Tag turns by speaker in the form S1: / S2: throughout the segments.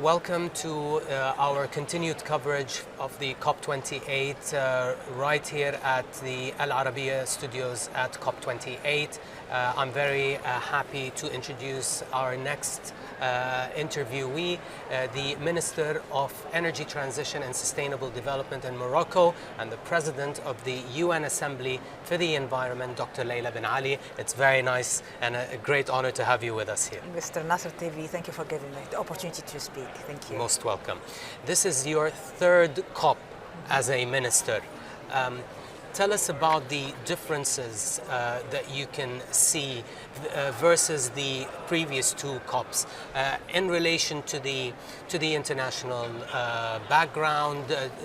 S1: Welcome to our continued coverage of the COP28 right here at the Al Arabiya studios at COP28. I'm very happy to introduce our next interviewee, the Minister of Energy Transition and Sustainable Development in Morocco and the President of the UN Assembly for the Environment, Dr. Leila Ben Ali. It's very nice and a great honor to have you with us here.
S2: Mr. Nasser TV, thank you for giving me the opportunity to speak. Thank you.
S1: Most welcome. This is your third COP as a minister. Tell us about the differences that you can see versus the previous two COPs in relation to the international background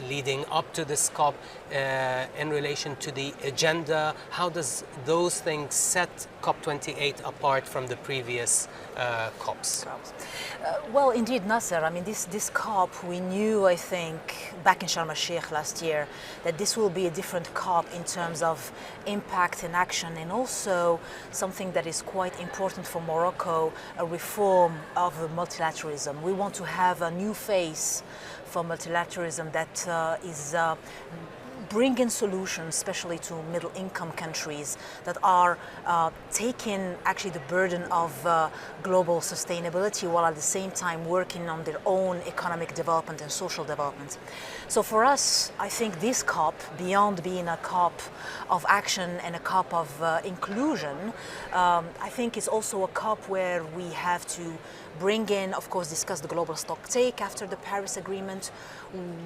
S1: leading up to this COP, in relation to the agenda. How does those things set COP28 apart from the previous COPs?
S2: Well, indeed, Nasser, I mean, this COP, we knew, I think, back in Sharm el-Sheikh last year, that this will be a different COP in terms of impact and action, and also something that is quite important for Morocco, a reform of multilateralism. We want to have a new face for multilateralism that is bringing solutions, especially to middle-income countries that are taking actually the burden of global sustainability while at the same time working on their own economic development and social development. So for us, I think this COP, beyond being a COP of action and a COP of inclusion, I think it's also a COP where we have to bring in, of course, discuss the global stocktake after the Paris Agreement.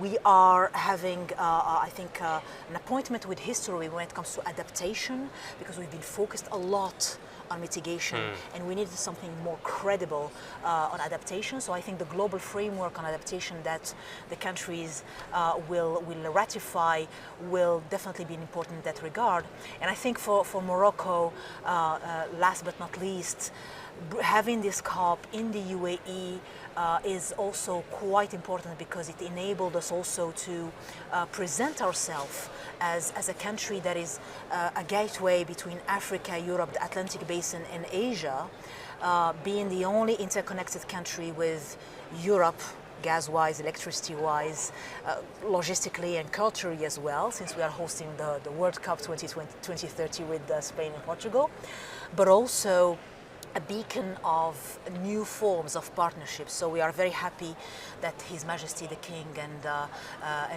S2: We are having, I think, an appointment with history when it comes to adaptation, because we've been focused a lot on mitigation and we needed something more credible on adaptation. So I think the global framework on adaptation that the countries will ratify will definitely be important in that regard. And I think for Morocco, last but not least, having this COP in the UAE is also quite important because it enabled us also to present ourselves as a country that is a gateway between Africa, Europe, the Atlantic Basin and Asia, being the only interconnected country with Europe, gas-wise, electricity-wise, logistically and culturally as well, since we are hosting the World Cup 2030 with Spain and Portugal, but also a beacon of new forms of partnerships. So we are very happy that His Majesty the King and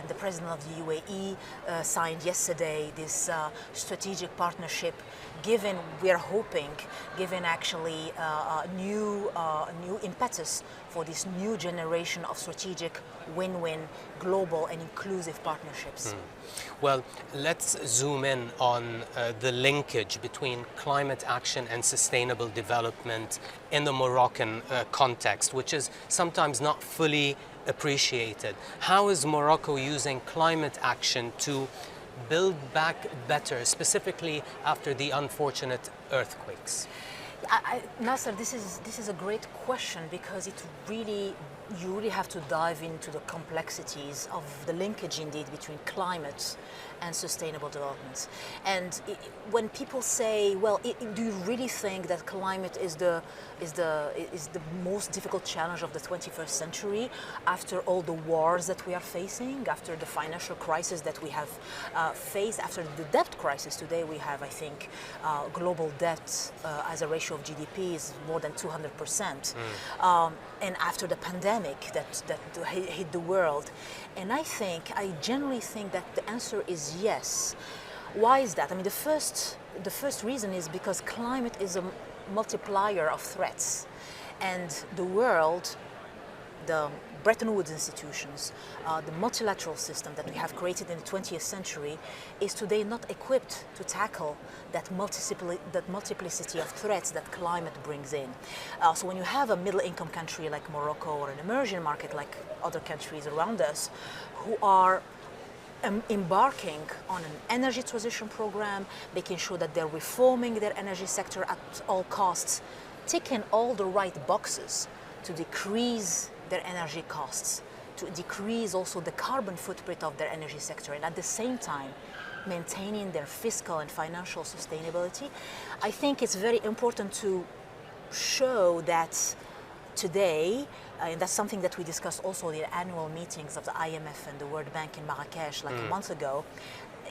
S2: the President of the UAE signed yesterday this strategic partnership, given, we are hoping, given actually a new impetus for this new generation of strategic win-win global and inclusive partnerships.
S1: Well, let's zoom in on the linkage between climate action and sustainable development in the Moroccan context, which is sometimes not fully appreciated. How is Morocco using climate action to build back better, specifically after the unfortunate earthquakes?
S2: Nasser, this is a great question, because you really have to dive into the complexities of the linkage indeed between climate and sustainable development. And when people say, well, do you really think that climate is the most difficult challenge of the 21st century after all the wars that we are facing, after the financial crisis that we have faced, after the debt crisis? Today we have, I think, global debt as a ratio of GDP is more than 200%. And after the pandemic that hit the world. And I generally think that the answer is yes. Why is that? I mean, the first reason is because climate is a multiplier of threats. And the world, the Bretton Woods institutions, the multilateral system that we have created in the 20th century is today not equipped to tackle that multiplicity of threats that climate brings in. So when you have a middle-income country like Morocco or an emerging market like other countries around us who are embarking on an energy transition program, making sure that they're reforming their energy sector at all costs, ticking all the right boxes to decrease their energy costs, to decrease also the carbon footprint of their energy sector, and at the same time maintaining their fiscal and financial sustainability. I think it's very important to show that today, and that's something that we discussed also in the annual meetings of the IMF and the World Bank in Marrakesh like a month ago,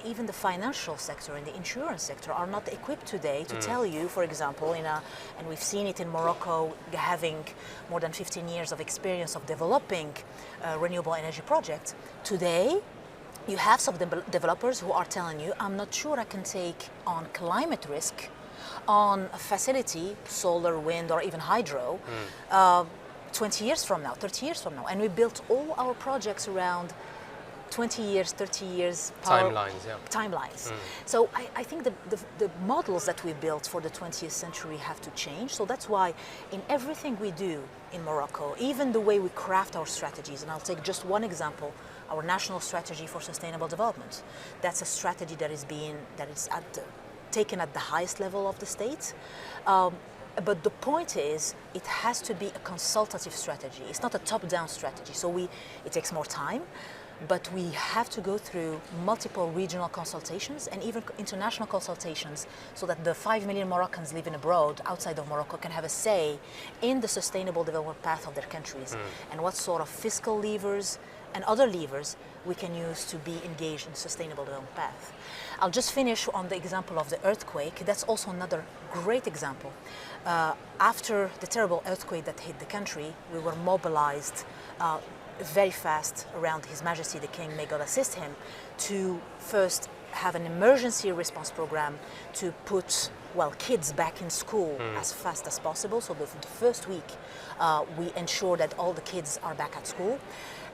S2: even the financial sector and the insurance sector are not equipped today to tell you, for example, and we've seen it in Morocco, having more than 15 years of experience of developing renewable energy projects. Today, you have some developers who are telling you, I'm not sure I can take on climate risk on a facility, solar, wind, or even hydro, 20 years from now, 30 years from now. And we built all our projects around 20 years, 30 years timelines. So I think the models that we built for the 20th century have to change. So that's why in everything we do in Morocco, even the way we craft our strategies, and I'll take just one example, our national strategy for sustainable development. That's a strategy that is taken at the highest level of the state. But the point is, it has to be a consultative strategy. It's not a top-down strategy. So it takes more time, but we have to go through multiple regional consultations and even international consultations so that the 5 million Moroccans living abroad, outside of Morocco, can have a say in the sustainable development path of their countries and what sort of fiscal levers and other levers we can use to be engaged in sustainable development path. I'll just finish on the example of the earthquake. That's also another great example. After the terrible earthquake that hit the country, we were mobilized very fast around His Majesty the King, may God assist him, to first have an emergency response program to put kids back in school as fast as possible. So the first week we ensure that all the kids are back at school,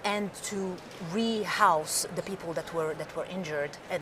S2: and to rehouse the people that were injured and